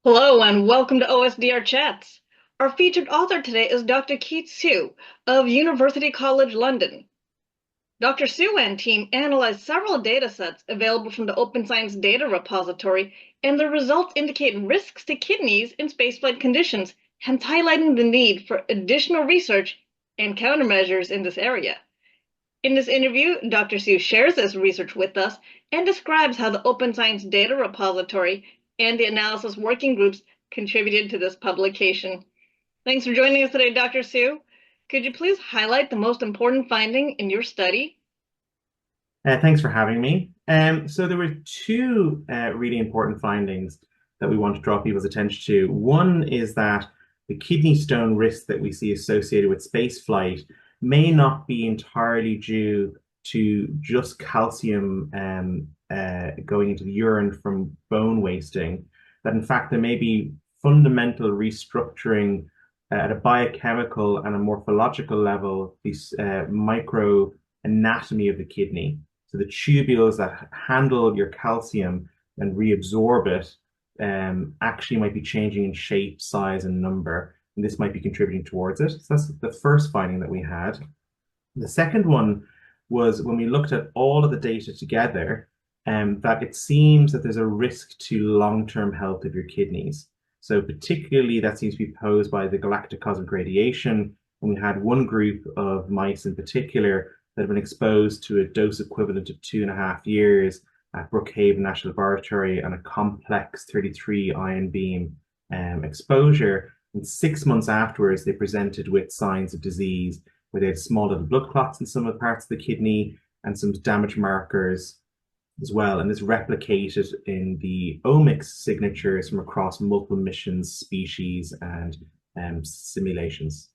Hello and welcome to OSDR Chats. Our featured author today is Dr. Siew of University College London. Dr. Siew and team analyzed several data sets available from the Open Science Data Repository, and the results indicate risks to kidneys in spaceflight conditions, hence highlighting the need for additional research and countermeasures in this area. In this interview, Dr. Siew shares this research with us and describes how the Open Science Data Repository and the analysis working groups contributed to this publication. Thanks for joining us today, Dr. Siew. Could you please highlight the most important finding in your study? Thanks for having me. So there were two really important findings that we want to draw people's attention to. One is that the kidney stone risk that we see associated with space flight may not be entirely due to just calcium going into the urine from bone wasting, that in fact there may be fundamental restructuring at a biochemical and a morphological level, these micro anatomy of the kidney. So the tubules that handle your calcium and reabsorb it actually might be changing in shape, size, and number, and this might be contributing towards it. So that's the first finding that we had. The second one was when we looked at all of the data together, that it seems that there's a risk to long-term health of your kidneys. So particularly that seems to be posed by the galactic cosmic radiation. And we had one group of mice in particular that have been exposed to a dose equivalent of 2.5 years at Brookhaven National Laboratory and a complex 33 ion beam exposure. And 6 months afterwards, they presented with signs of disease where they had small little blood clots in some of the parts of the kidney and some damage markers as well. And this replicated in the omics signatures from across multiple missions, species, and simulations.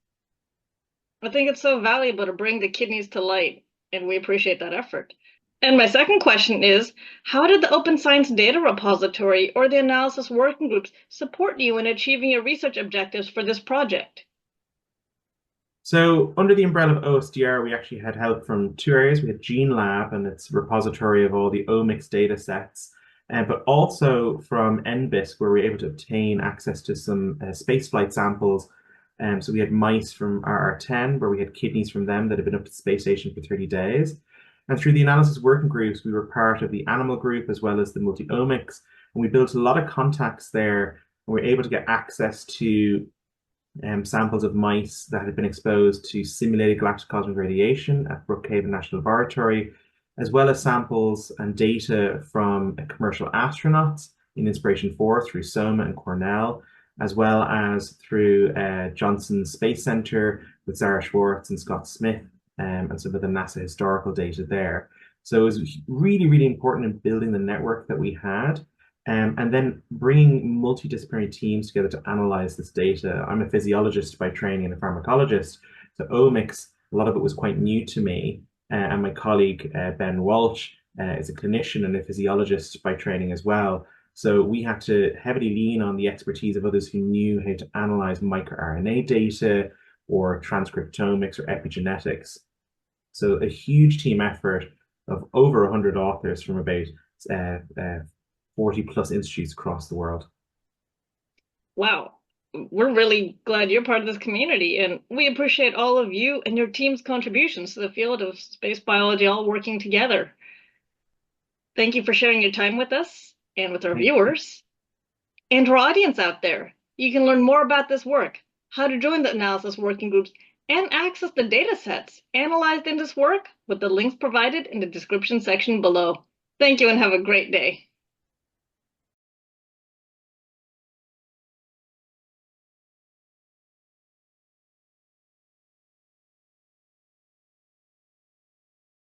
I think it's so valuable to bring the kidneys to light, and we appreciate that effort. And my second question is, how did the Open Science Data Repository or the analysis working groups support you in achieving your research objectives for this project? So under the umbrella of OSDR, we actually had help from two areas. We had Gene Lab and its repository of all the omics data sets, but also from NBIS, where we were able to obtain access to some spaceflight samples. So we had mice from RR10, where we had kidneys from them that had been up to the space station for 30 days. And through the analysis working groups, we were part of the animal group as well as the multi-omics. And we built a lot of contacts there, and we were able to get access to samples of mice that had been exposed to simulated galactic cosmic radiation at Brookhaven National Laboratory, as well as samples and data from commercial astronauts in Inspiration 4 through SOMA and Cornell, as well as through Johnson Space Center with Zara Schwartz and Scott Smith, and some of the NASA historical data there. So it was really, really important in building the network that we had. And then bringing multidisciplinary teams together to analyze this data. I'm a physiologist by training and a pharmacologist. So omics, a lot of it was quite new to me. And my colleague, Ben Walsh, is a clinician and a physiologist by training as well. So we had to heavily lean on the expertise of others who knew how to analyze microRNA data or transcriptomics or epigenetics. So a huge team effort of over 100 authors from about 40 plus institutes across the world. Wow, we're really glad you're part of this community, and we appreciate all of you and your team's contributions to the field of space biology all working together. Thank you for sharing your time with us and with our viewers. And to our audience out there, you can learn more about this work, how to join the analysis working groups, and access the data sets analyzed in this work with the links provided in the description section below. Thank you and have a great day.